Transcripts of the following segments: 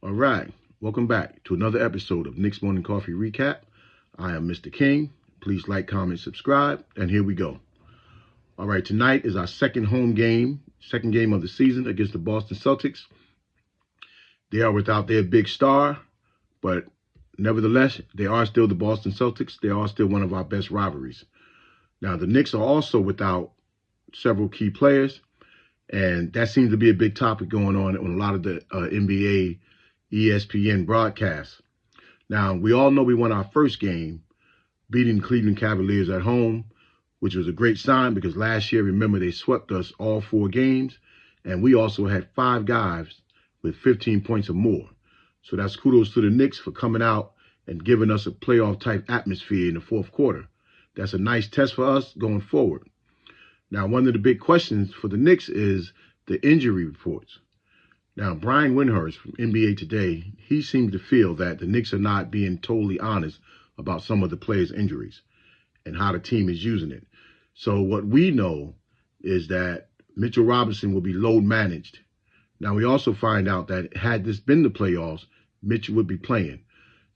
All right, welcome back to another episode of Knicks Morning Coffee Recap. I am Mr. King. Please like, comment, subscribe, and here we go. All right, tonight is our second game of the season against the Boston Celtics. They are without their big star, but nevertheless, they are still the Boston Celtics. They are still one of our best rivalries. Now, the Knicks are also without several key players, and that seems to be a big topic going on a lot of the NBA, ESPN broadcasts. Now, we all know we won our first game, beating Cleveland Cavaliers at home, which was a great sign because last year, remember, they swept us all 4 games, and we also had 5 guys with 15 points or more. So that's kudos to the Knicks for coming out and giving us a playoff-type atmosphere in the fourth quarter. That's a nice test for us going forward. Now, one of the big questions for the Knicks is the injury reports. Now, Brian Windhorst from NBA Today, he seems to feel that the Knicks are not being totally honest about some of the players' injuries and how the team is using it. So what we know is that Mitchell Robinson will be load managed. Now, we also find out that had this been the playoffs, Mitchell would be playing.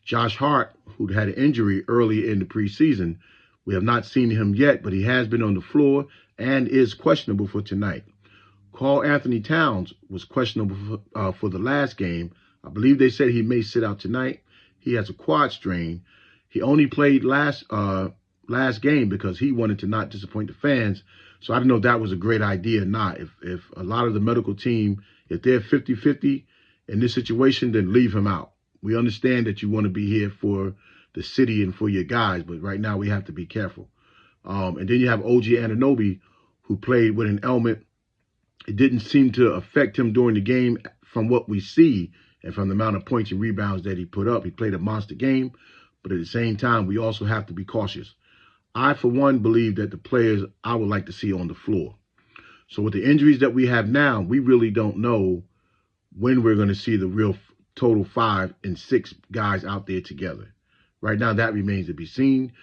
Josh Hart, who had an injury early in the preseason, we have not seen him yet, but he has been on the floor and is questionable for tonight. Karl Anthony Towns was questionable for the last game. I believe they said he may sit out tonight. He has a quad strain. He only played last game because he wanted to not disappoint the fans. So I don't know if that was a great idea or not. If a lot of the medical team, if they're 50-50 in this situation, then leave him out. We understand that you want to be here for the city and for your guys, but right now we have to be careful. And then you have OG Anunoby, who played with an ailment. It didn't seem to affect him during the game from what we see and from the amount of points and rebounds that he put up. He played a monster game, but at the same time, we also have to be cautious. I, for one, believe that the players I would like to see on the floor. So with the injuries that we have now, we really don't know when we're going to see the real total 5 and 6 guys out there together. Right now, that remains to be seen.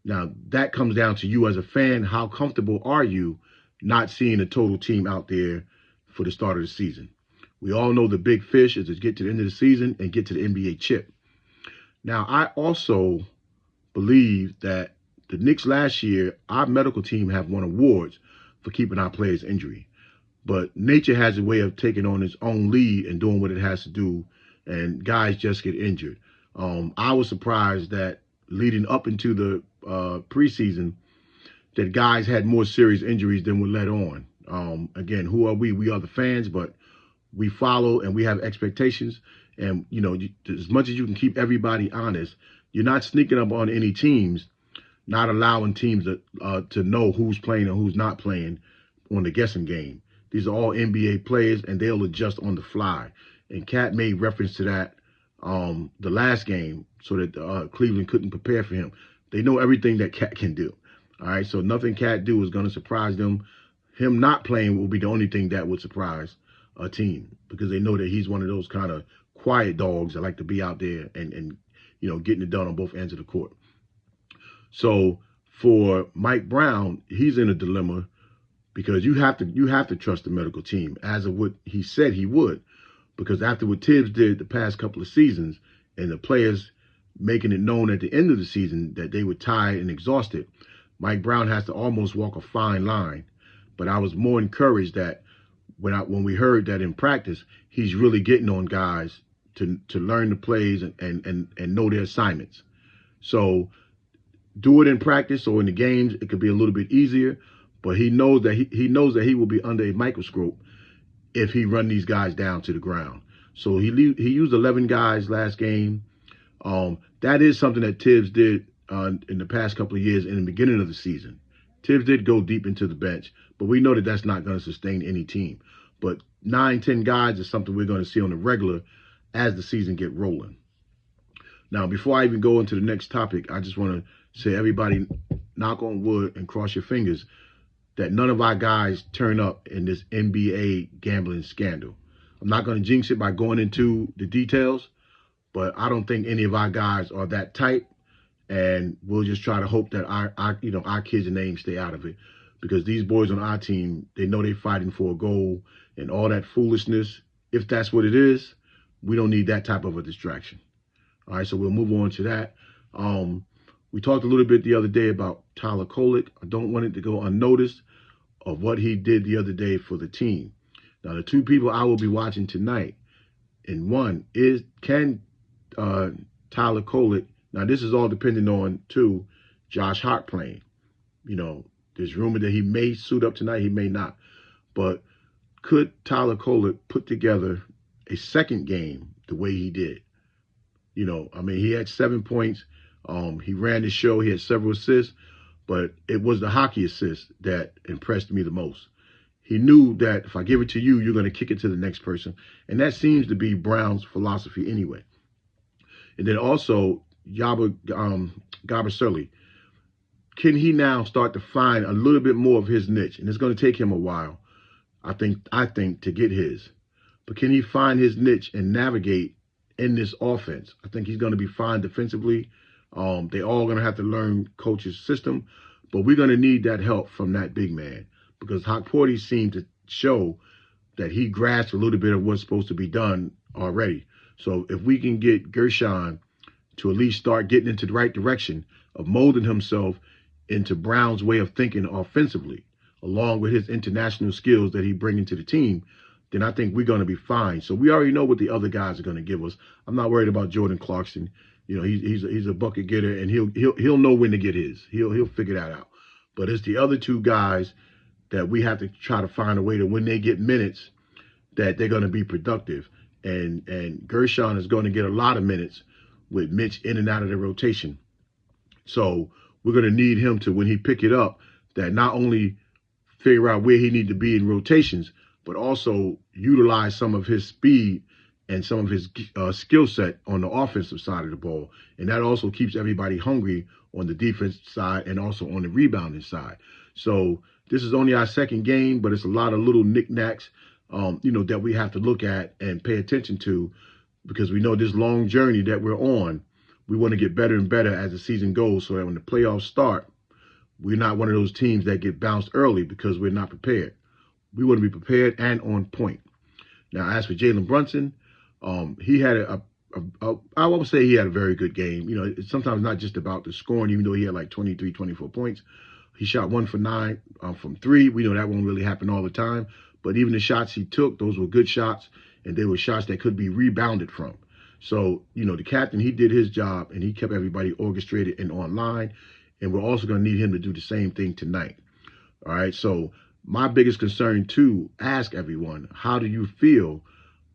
Now, that comes down to you as a fan. How comfortable are you not seeing a total team out there for the start of the season? We all know the big fish is to get to the end of the season and get to the NBA chip. Now, I also believe that the Knicks last year, our medical team have won awards for keeping our players injury. But nature has a way of taking on its own lead and doing what it has to do, and guys just get injured. I was surprised that leading up into the preseason, that guys had more serious injuries than were let on. Again, who are we? We are the fans, but we follow and we have expectations. And, you know, as much as you can keep everybody honest, you're not sneaking up on any teams, not allowing teams to know who's playing and who's not playing on the guessing game. These are all NBA players, and they'll adjust on the fly. And Cat made reference to that the last game so that Cleveland couldn't prepare for him. They know everything that Cat can do. All right, so nothing Cat do is going to surprise them. Him not playing will be the only thing that would surprise a team because they know that he's one of those kind of quiet dogs that like to be out there and you know, getting it done on both ends of the court. So for Mike Brown, he's in a dilemma because you have to trust the medical team as of what he said he would. Because after what Tibbs did the past couple of seasons and the players making it known at the end of the season that they were tired and exhausted, Mike Brown has to almost walk a fine line. But I was more encouraged that when we heard that in practice, he's really getting on guys to learn the plays and know their assignments. So do it in practice or in the games, it could be a little bit easier. But he knows that he will be under a microscope if he run these guys down to the ground. So he used 11 guys last game. That is something that Tibbs did in the past couple of years in the beginning of the season. Tibbs did go deep into the bench, but we know that that's not going to sustain any team. But 9, 10 guys is something we're going to see on the regular as the season get rolling. Now, before I even go into the next topic, I just want to say everybody knock on wood and cross your fingers that none of our guys turn up in this NBA gambling scandal. I'm not going to jinx it by going into the details, but I don't think any of our guys are that tight, and we'll just try to hope that our kids' names stay out of it, because these boys on our team, they know they're fighting for a goal, and all that foolishness, if that's what it is, we don't need that type of a distraction. All right, so we'll move on to that. We talked a little bit the other day about Tyler Kolek. I don't want it to go unnoticed of what he did the other day for the team. Now, the two people I will be watching tonight, and one is Tyler Kolek. Now, this is all depending on, too, Josh Hart playing. You know, there's rumor that he may suit up tonight. He may not. But could Tyler Kolek put together a second game the way he did? You know, I mean, he had 7 points. He ran the show. He had several assists. But it was the hockey assist that impressed me the most. He knew that if I give it to you, you're going to kick it to the next person. And that seems to be Brown's philosophy anyway. And then also, Gabaserli. Can he now start to find a little bit more of his niche? And it's going to take him a while, I think, to get his. But can he find his niche and navigate in this offense? I think he's going to be fine defensively. They all going to have to learn coach's system. But we're going to need that help from that big man. Because Hokporty seemed to show that he grasped a little bit of what's supposed to be done already. So if we can get Gershon to at least start getting into the right direction of molding himself into Brown's way of thinking offensively, along with his international skills that he brings into the team, then I think we're going to be fine. So we already know what the other guys are going to give us. I'm not worried about Jordan Clarkson. You know, he's a bucket getter, and he'll know when to get his. He'll figure that out. But it's the other two guys that we have to try to find a way to, when they get minutes, that they're going to be productive. And Gershon is going to get a lot of minutes with Mitch in and out of the rotation. So we're going to need him to, when he pick it up, that not only figure out where he needs to be in rotations, but also utilize some of his speed and some of his skill set on the offensive side of the ball. And that also keeps everybody hungry on the defensive side and also on the rebounding side. So this is only our second game, but it's a lot of little knickknacks, that we have to look at and pay attention to, because we know this long journey that we're on, we want to get better and better as the season goes, so that when the playoffs start, we're not one of those teams that get bounced early because we're not prepared. We want to be prepared and on point. Now, as for Jalen Brunson, he had I would say he had a very good game. You know, it's sometimes not just about the scoring, even though he had like 23, 24 points. He shot 1 for 9 from 3. We know that won't really happen all the time. But even the shots he took, those were good shots, and they were shots that could be rebounded from. So, the captain, he did his job, and he kept everybody orchestrated and online. And we're also going to need him to do the same thing tonight. All right, so my biggest concern, too, ask everyone, how do you feel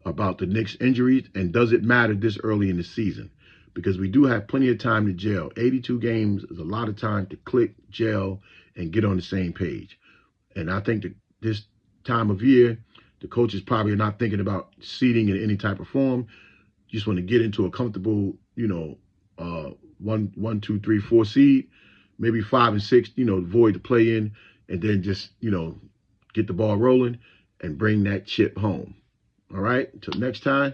about the Knicks injuries, and does it matter this early in the season? Because we do have plenty of time to gel. 82 games is a lot of time to click, gel, and get on the same page. And I think that this time of year, the coaches probably are not thinking about seeding in any type of form. You just want to get into a comfortable, 1, 2, 3, 4 seed, maybe 5 and 6, avoid the play in, and then just, get the ball rolling and bring that chip home. All right, until next time,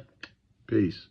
peace.